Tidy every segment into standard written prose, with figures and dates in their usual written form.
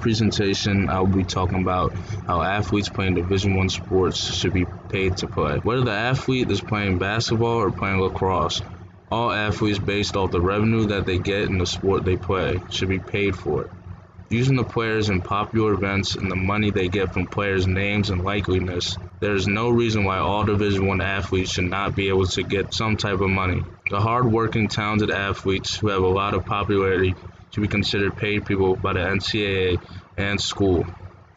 Presentation, I'll be talking about how athletes playing Division I sports should be paid to play. Whether the athlete is playing basketball or playing lacrosse, all athletes, based off the revenue that they get in the sport they play, should be paid for it. Using the players in popular events and the money they get from players' names and likeliness, there is no reason why all Division I athletes should not be able to get some type of money. The hard-working, talented athletes who have a lot of popularity should be considered paid people by the NCAA and school.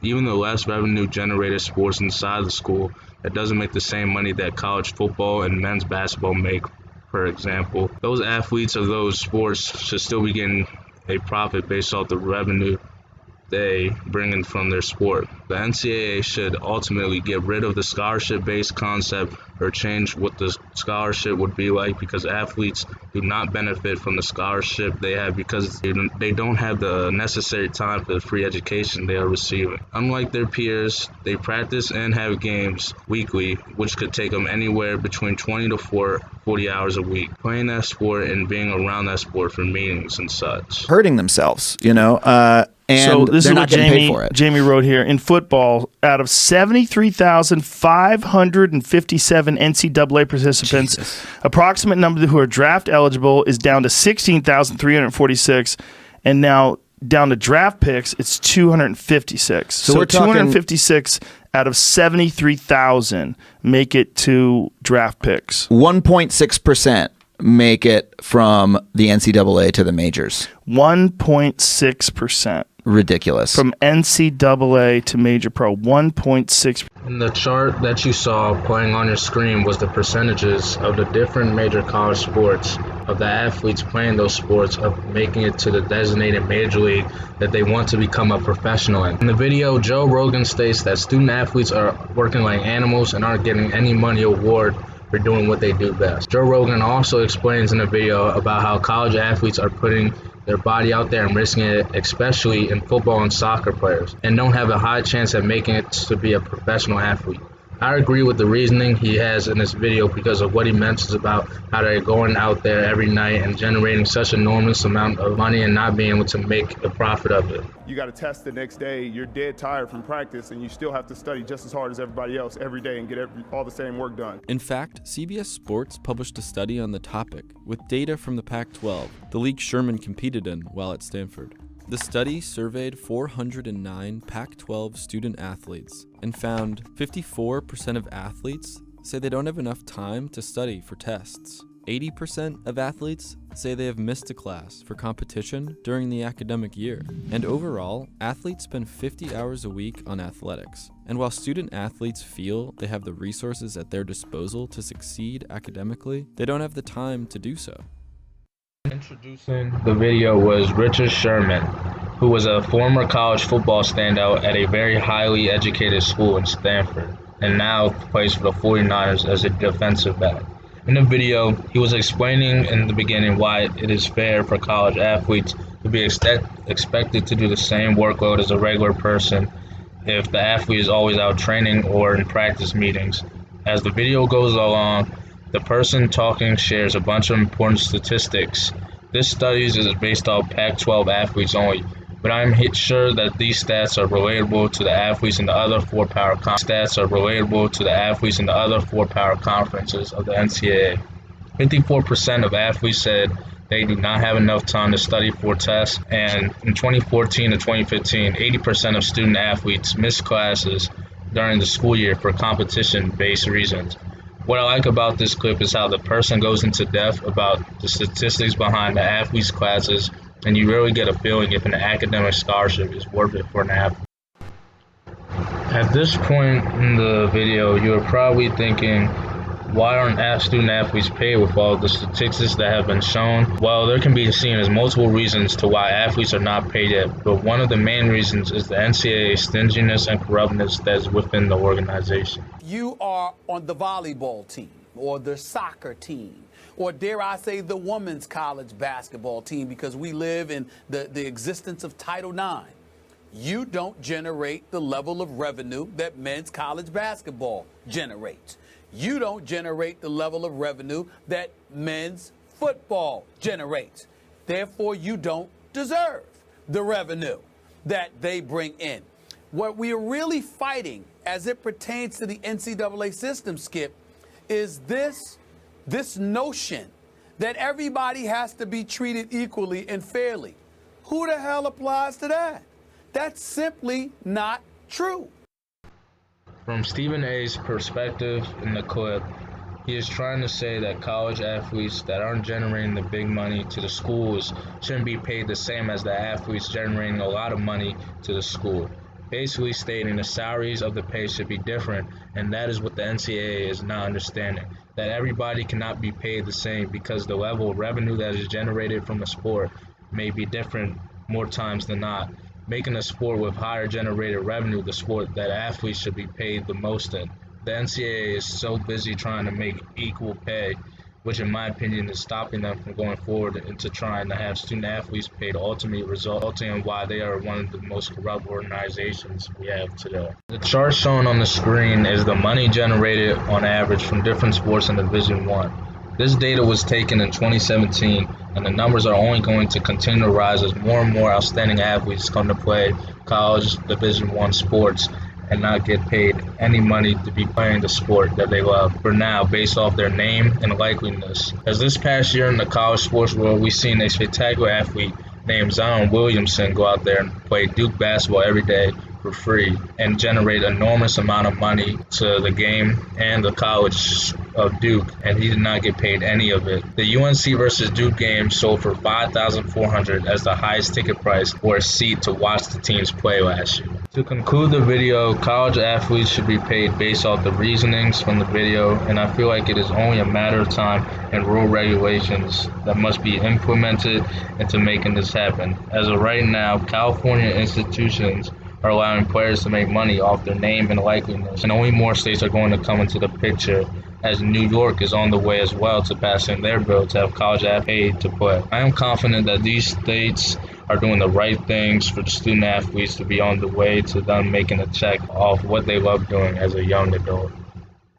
Even the less revenue-generated sports inside the school that doesn't make the same money that college football and men's basketball make, for example, those athletes of those sports should still be getting a profit based off the revenue they bring in from their sport. The NCAA should ultimately get rid of the scholarship-based concept or change what the scholarship would be like, because athletes do not benefit from the scholarship they have because they don't have the necessary time for the free education they are receiving. Unlike their peers, they practice and have games weekly, which could take them anywhere between 20 to 40 hours a week, playing that sport and being around that sport for meetings and such. Hurting themselves, and so this they're is not what getting paid for it. Jamie wrote here. In football, out of 73,557 NCAA participants, approximate number who are draft eligible is down to 16,346, and now down to draft picks, it's 256. So we're talking 256 out of 73,000 make it to draft picks. 1.6% make it from the NCAA to the majors. 1.6%. Ridiculous. From NCAA to Major Pro, 1.6%. And the chart that you saw playing on your screen was the percentages of the different major college sports, of the athletes playing those sports, of making it to the designated major league that they want to become a professional in. In the video, Joe Rogan states that student athletes are working like animals and aren't getting any money award for doing what they do best. Joe Rogan also explains in the video about how college athletes are putting their body out there and risking it, especially in football and soccer players, and don't have a high chance at making it to be a professional athlete. I agree with the reasoning he has in this video because of what he mentions about how they're going out there every night and generating such an enormous amount of money and not being able to make a profit of it. You got to test the next day, you're dead tired from practice, and you still have to study just as hard as everybody else every day and get all the same work done. In fact, CBS Sports published a study on the topic with data from the Pac-12, the league Sherman competed in while at Stanford. The study surveyed 409 Pac-12 student athletes and found 54% of athletes say they don't have enough time to study for tests. 80% of athletes say they have missed a class for competition during the academic year. And overall, athletes spend 50 hours a week on athletics. And while student athletes feel they have the resources at their disposal to succeed academically, they don't have the time to do so. Introducing the video was Richard Sherman, who was a former college football standout at a very highly educated school in Stanford, and now plays for the 49ers as a defensive back. In the video, he was explaining in the beginning why it is fair for college athletes to be expected to do the same workload as a regular person if the athlete is always out training or in practice meetings. As the video goes along, the person talking shares a bunch of important statistics. This study is based off Pac-12 athletes only, but I'm sure that these stats are relatable to the athletes in the other four power conferences of the NCAA. 54% of athletes said they do not have enough time to study for tests, and in 2014 to 2015, 80% of student athletes missed classes during the school year for competition-based reasons. What I like about this clip is how the person goes into depth about the statistics behind the athletes' classes, and you really get a feeling if an academic scholarship is worth it for an athlete. At this point in the video, you're probably thinking, why aren't student athletes paid with all the statistics that have been shown? Well, there can be seen as multiple reasons to why athletes are not paid yet, but one of the main reasons is the NCAA stinginess and corruptness that is within the organization. You are on the volleyball team or the soccer team, or dare I say the women's college basketball team, because we live in the existence of Title IX. You don't generate the level of revenue that men's college basketball generates. You don't generate the level of revenue that men's football generates. Therefore, you don't deserve the revenue. that they bring in. What we are really fighting as it pertains to the NCAA system, Skip, is this notion that everybody has to be treated equally and fairly. Who the hell applies to that? That's simply not true. From Stephen A's perspective in the clip, he is trying to say that college athletes that aren't generating the big money to the schools shouldn't be paid the same as the athletes generating a lot of money to the school. Basically stating the salaries of the pay should be different, and that is what the NCAA is not understanding. That everybody cannot be paid the same because the level of revenue that is generated from the sport may be different more times than not, making a sport with higher generated revenue the sport that athletes should be paid the most in. The NCAA is so busy trying to make equal pay, which in my opinion is stopping them from going forward into trying to have student athletes paid, ultimately resulting in why they are one of the most corrupt organizations we have today. The chart shown on the screen is the money generated on average from different sports in Division I. This data was taken in 2017, and the numbers are only going to continue to rise as more and more outstanding athletes come to play college Division I sports and not get paid any money to be playing the sport that they love for now based off their name and likeliness. As this past year in the college sports world, we've seen a spectacular athlete named Zion Williamson go out there and play Duke basketball every day for free and generate an enormous amount of money to the game and the college of Duke, and he did not get paid any of it. The UNC versus Duke game sold for $5,400 as the highest ticket price for a seat to watch the teams play last year. To conclude the video, college athletes should be paid based off the reasonings from the video, and I feel like it is only a matter of time and rule regulations that must be implemented into making this happen. As of right now, California institutions are allowing players to make money off their name and likeliness, and only more states are going to come into the picture, as New York is on the way as well to passing their bill to have college athletes paid to play. I am confident that these states are doing the right things for the student athletes to be on the way to them making a check off what they love doing as a young adult.